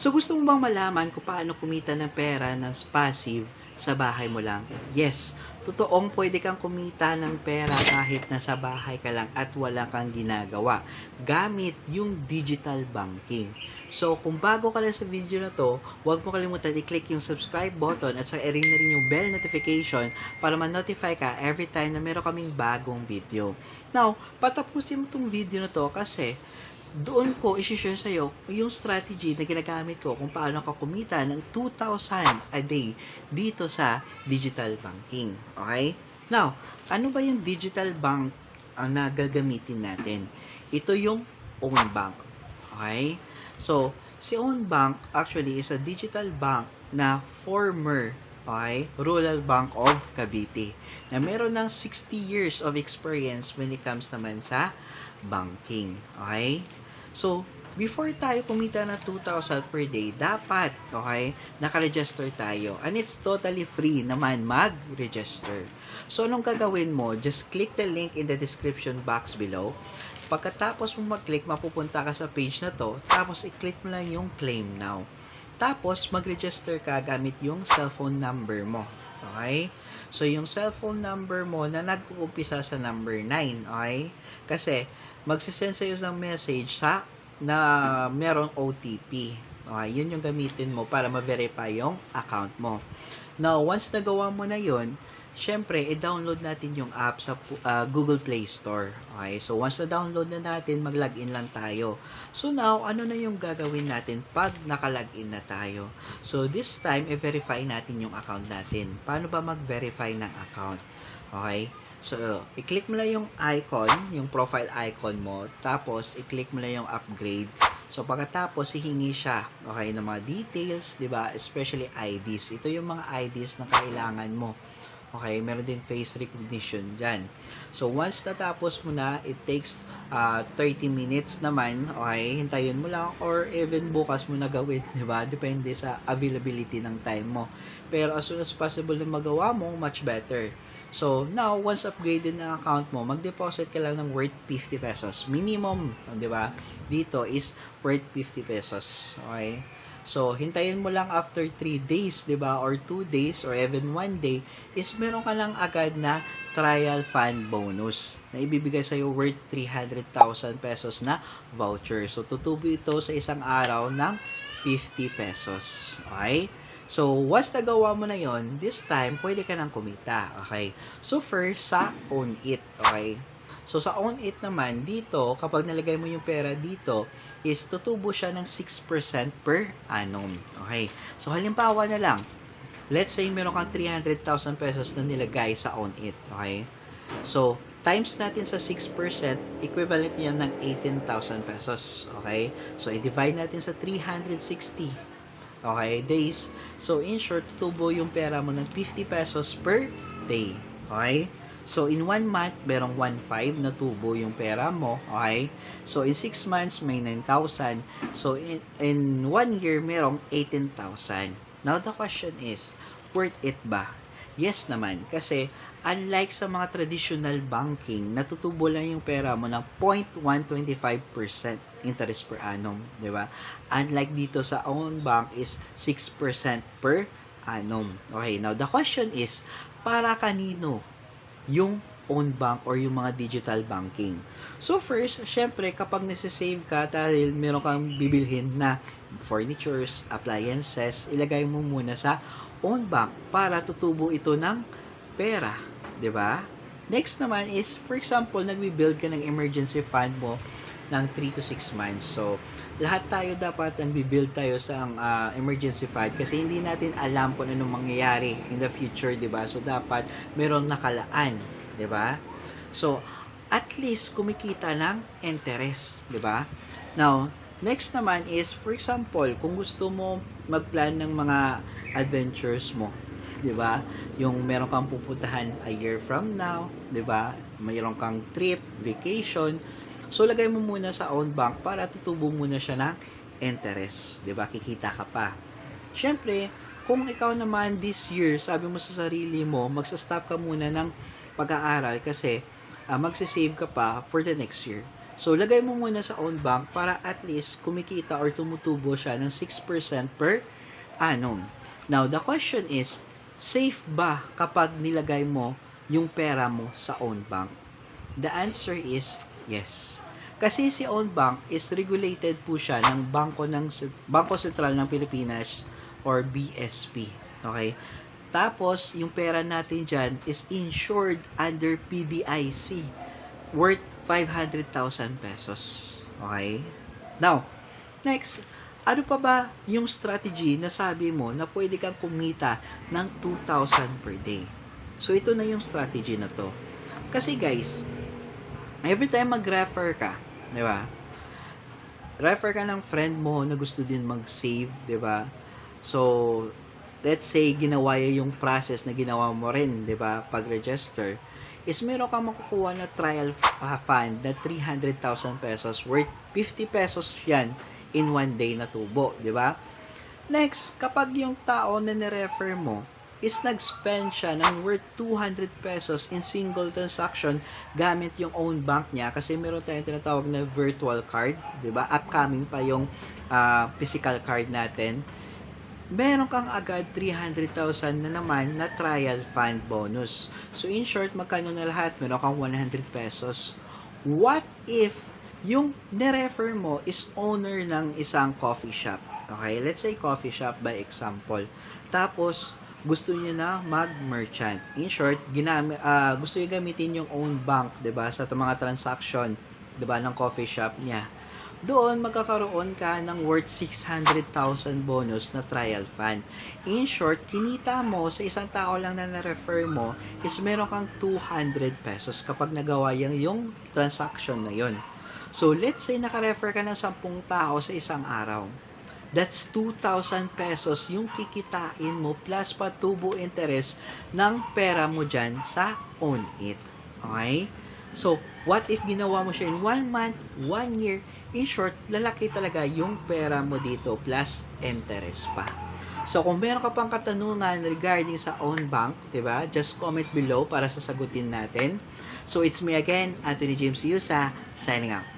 So gusto mo bang malaman kung paano kumita ng pera ng passive sa bahay mo lang? Yes, totoong pwede kang kumita ng pera kahit nasa bahay ka lang at wala kang ginagawa gamit yung digital banking. So kung bago ka lang sa video na to, huwag mo kalimutan i-click yung subscribe button at sa ring na rin yung bell notification para ma-notify ka every time na meron kaming bagong video. Now, patapusin mo tong video na to kasi doon ko i-share sa'yo yung strategy na ginagamit ko kung paano ka kumita ng 2,000 a day dito sa digital banking. Okay? Now, ano ba yung digital bank ang nagagamitin natin? Ito yung own bank. Okay? So, si own bank actually is a digital bank na former Rural Bank of Cavite na meron ng 60 years of experience when it comes naman sa banking. Okay? So, before tayo kumita ng 2,000 per day, dapat, naka-register tayo. And it's totally free naman mag-register. So, anong gagawin mo? Just click the link in the description box below. Pagkatapos mo mag-click, mapupunta ka sa page na to. Tapos, i-click mo lang yung claim now. Tapos, mag-register ka gamit yung cellphone number mo. Okay? So, yung cellphone number mo na nag-uumpisa sa number 9. Okay? Kasi, magsisend sa'yo ng message na merong OTP. Okay? Yun yung gamitin mo para ma-verify yung account mo. Now, once nagawa mo na yun, syempre, i-download natin yung app sa Google Play Store. Okay? So, once na-download na natin, mag-login lang tayo. So, now, ano na yung gagawin natin pag naka-login na tayo? So, this time, i-verify natin yung account natin. Paano ba mag-verify ng account? Okay? So, i-click mo lang yung icon, yung profile icon mo. Tapos, i-click mo lang yung upgrade. So, pagkatapos, hihingi siya, okay, ng mga details, di ba? Especially IDs. Ito yung mga IDs na kailangan mo. Okay, meron din face recognition dyan. So, once natapos mo na, it takes 30 minutes naman. Okay, hintayin mo lang or even bukas mo na gawin, di ba? Depende sa availability ng time mo. Pero as soon as possible na magawa mo, much better. So, now, once upgraded na account mo, mag-deposit ka lang ng worth 50 pesos. Minimum, di ba? Dito is worth 50 pesos. Okay? So, hintayin mo lang after 3 days, 'di ba? Or 2 days or even 1 day is meron ka lang agad na trial fund bonus na ibibigay sa iyo worth 300,000 pesos na voucher. So, tutubo ito sa isang araw ng 50 pesos. Okay? So, once nagawa mo na yon, this time, pwede ka nang kumita. Okay? So, first, sa Own It. Okay? So, sa Own It naman, dito, kapag nalagay mo yung pera dito, is tutubo siya ng 6% per annum. Okay? So, halimbawa na lang, let's say meron kang 300,000 pesos na nilagay sa Own It. Okay? So, times natin sa 6%, equivalent yan ng 18,000 pesos. Okay? So, i-divide natin sa 360. Okay? Days. So, in short, tutubo yung pera mo ng 50 pesos per day. Okay? So, in 1 month, merong 1.5 na tubo yung pera mo. Okay? So, in 6 months, may 9,000. So, in 1 year, merong 18,000. Now, the question is, worth it ba? Yes naman. Kasi, unlike sa mga traditional banking, natutubo lang yung pera mo ng 0.125% interest per annum. Diba? Unlike dito sa own bank is 6% per annum. Okay, now the question is, para kanino yung own bank or yung mga digital banking? So first, syempre kapag nasa-save ka dahil meron kang bibilhin na furnitures, appliances, ilagay mo muna sa own bank para tutubo ito ng pera, 'di ba? Next naman is, for example, nagbi-build ka ng emergency fund mo ng 3 to 6 months. So, lahat tayo dapat nagbi-build tayo sa emergency fund kasi hindi natin alam kung anong mangyayari in the future, 'di ba? So, dapat meron nakalaan, 'di ba? So, at least kumikita ng interest, 'di ba? Now, next naman is, for example, kung gusto mo mag-plan ng mga adventures mo, 'di ba? Yung meron kang pupuntahan a year from now, 'di ba? Mayroon kang trip, vacation. So, lagay mo muna sa own bank para tutubo muna siya ng interest. 'Di ba? Kikita ka pa. Siyempre, kung ikaw naman this year, sabi mo sa sarili mo, magsa-stop ka muna ng pag-aaral kasi magsisave ka pa for the next year. So, lagay mo muna sa own bank para at least kumikita or tumutubo siya ng 6% per annum. Now, the question is, safe ba kapag nilagay mo yung pera mo sa own bank? The answer is yes. Kasi si own bank is regulated po siya ng Bangko Sentral ng Pilipinas or BSP. Okay? Tapos, yung pera natin dyan is insured under PDIC worth 500,000 pesos. Okay? Now, next, ano pa ba yung strategy na sabi mo na pwede kang kumita ng 2,000 per day? So, ito na yung strategy na to. Kasi guys, every time mag-refer ka, di ba? Refer ka ng friend mo na gusto din mag-save, di ba? So, let's say, ginawa yung process na ginawa mo rin, di ba? Pag-register, is meron kang makukuha na trial fund na 300,000 pesos worth 50 pesos yan in one day na tubo, di ba? Next, kapag yung tao na nirefer mo is nag-spend siya ng worth 200 pesos in single transaction gamit yung own bank niya kasi meron tayong tinatawag na virtual card, di ba? Upcoming pa yung physical card natin. Meron kang agad 300,000 na naman na trial fund bonus. So, in short, magkano na lahat? Meron kang 100 pesos. What if yung nirefer mo is owner ng isang coffee shop? Okay, let's say coffee shop by example. Tapos, gusto niyo na mag-merchant. In short, gusto niyo gamitin yung own bank, 'di ba, sa mga transaction, 'di ba, ng coffee shop niya. Doon magkakaroon ka ng worth 600,000 bonus na trial fund. In short, kinita mo sa isang tao lang na na-refer mo is meron kang 200 pesos kapag nagawa yung transaction na yon. So, let's say naka-refer ka ng 10 tao sa isang araw. That's 2,000 pesos yung kikitain mo plus patubo interest ng pera mo dyan sa Own It. Okay? So, what if ginawa mo siya in 1 month, 1 year? In short, lalaki talaga yung pera mo dito plus interest pa. So, kung meron ka pang katanungan regarding sa own bank, diba? Just comment below para sasagutin natin. So, it's me again, Anthony James Yusa, signing out.